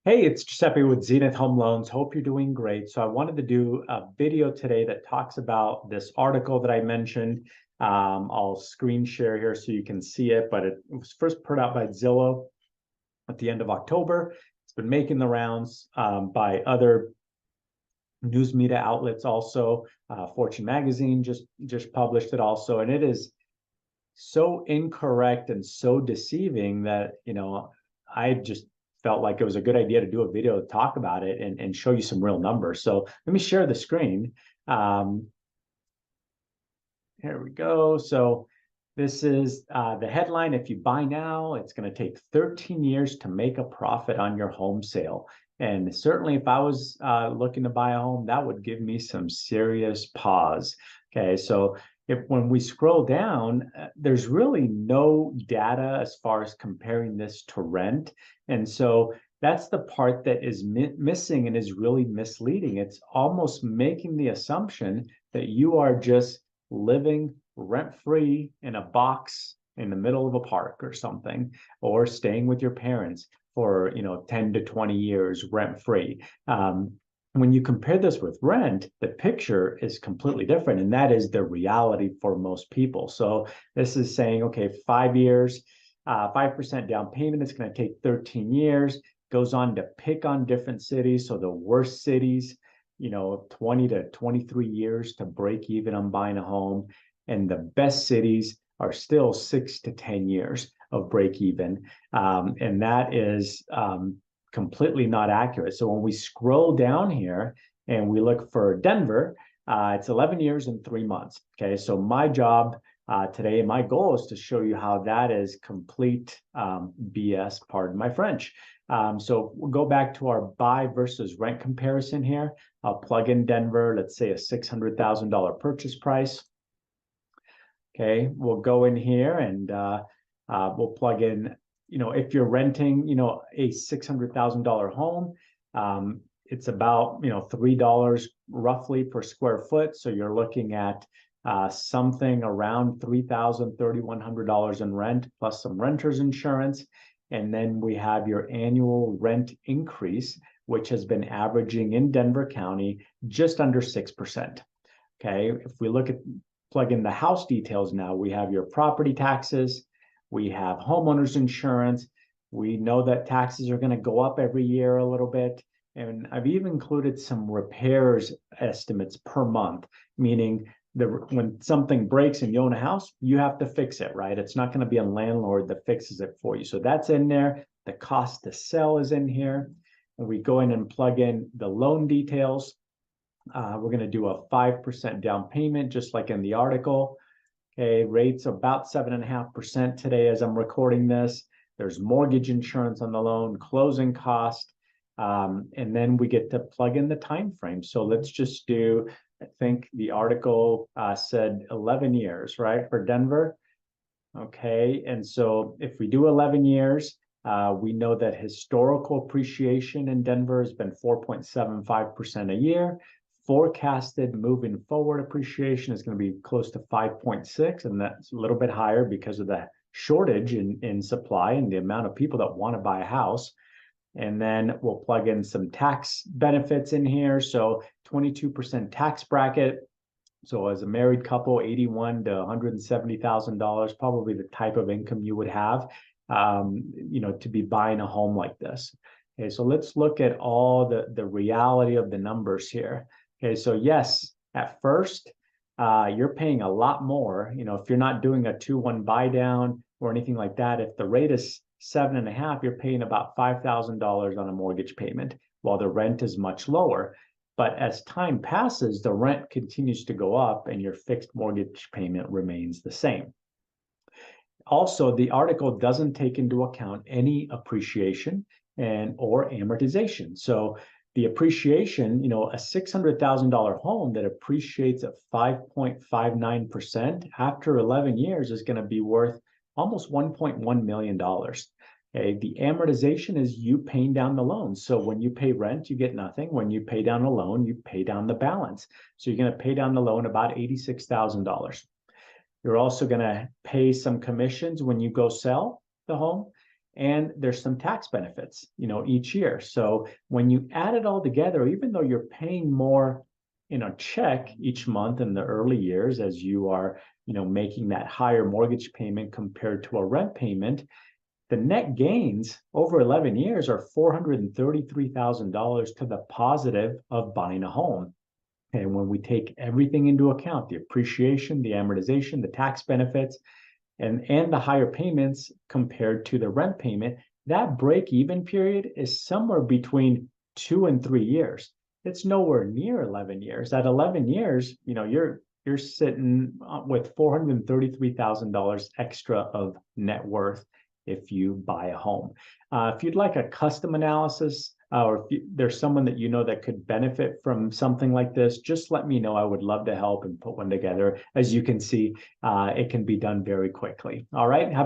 Hey, it's Giuseppe with Zenith Home Loans. Hope you're doing great. So I wanted to do a video today that talks about this article that I mentioned. I'll screen share here so you can see it, but it was first put out by Zillow at the end of October. It's been making the rounds by other news media outlets also. Fortune Magazine just published it also, and it is so incorrect and so deceiving that, I just felt like it was a good idea to do a video to talk about it and show you some real numbers. So let me share the screen. Here we go. So this is the headline. If you buy now, it's going to take 13 years to make a profit on your home sale. And certainly if I was looking to buy a home, that would give me some serious pause. Okay, so when we scroll down, there's really no data as far as comparing this to rent. And so that's the part that is missing and is really misleading. It's almost making the assumption that you are just living rent-free in a box in the middle of a park or something, or staying with your parents for 10 to 20 years rent-free. When you compare this with rent, the picture is completely different, and that is the reality for most people. So this is saying, okay, 5 years, 5% down payment, it's going to take 13 years. Goes on to pick on different cities. So the worst cities, 20 to 23 years to break even on buying a home. And the best cities are still 6 to 10 years of break even. And that is completely not accurate. So when we scroll down here and we look for Denver, it's 11 years and 3 months. Okay, so my job today, my goal is to show you how that is complete BS, pardon my French. So we'll go back to our buy versus rent comparison here. I'll plug in Denver, let's say a $600,000 purchase price. Okay, we'll go in here and we'll plug in, if you're renting, a $600,000 home, it's about, $3 roughly per square foot. So you're looking at something around $3,100 in rent plus some renter's insurance. And then we have your annual rent increase, which has been averaging in Denver County just under 6%. Okay, if we plug in the house details now, we have your property taxes, we have homeowners insurance. We know that taxes are going to go up every year a little bit. And I've even included some repairs estimates per month, meaning when something breaks and you own a house, you have to fix it, right? It's not going to be a landlord that fixes it for you. So that's in there. The cost to sell is in here. And we go in and plug in the loan details. We're going to do a 5% down payment, just like in the article. Okay, rates about 7.5% today as I'm recording this. There's mortgage insurance on the loan, closing cost, and then we get to plug in the time frame. So let's just do, I think the article said 11 years, right, for Denver. Okay, and so if we do 11 years, we know that historical appreciation in Denver has been 4.75% a year. Forecasted moving forward appreciation is going to be close to 5.6, and that's a little bit higher because of the shortage in supply and the amount of people that want to buy a house. And then we'll plug in some tax benefits in here. So 22% tax bracket. So as a married couple, $81,000 to $170,000, probably the type of income you would have, to be buying a home like this. Okay, so let's look at all the reality of the numbers here. Okay, so yes, at first, you're paying a lot more. If you're not doing a 2-1 buy down or anything like that, if the rate is 7.5, you're paying about $5,000 on a mortgage payment, while the rent is much lower. But as time passes, the rent continues to go up and your fixed mortgage payment remains the same. Also, the article doesn't take into account any appreciation or amortization. So the appreciation, a $600,000 home that appreciates at 5.59% after 11 years is going to be worth almost $1.1 million. Okay, the amortization is you paying down the loan. So when you pay rent, you get nothing. When you pay down a loan, you pay down the balance. So you're going to pay down the loan about $86,000. You're also going to pay some commissions when you go sell the home. and there's some tax benefits, each year. So when you add it all together, even though you're paying more in a check each month in the early years as you are, making that higher mortgage payment compared to a rent payment, the net gains over 11 years are $433,000 to the positive of buying a home. And when we take everything into account, the appreciation, the amortization, the tax benefits, and the higher payments compared to the rent payment, that break-even period is somewhere between 2 and 3 years. It's nowhere near 11 years. At 11 years, you're sitting with $433,000 extra of net worth if you buy a home. If you'd like a custom analysis, or if there's someone that that could benefit from something like this, just let me know. I would love to help and put one together. As you can see, it can be done very quickly. All right, have a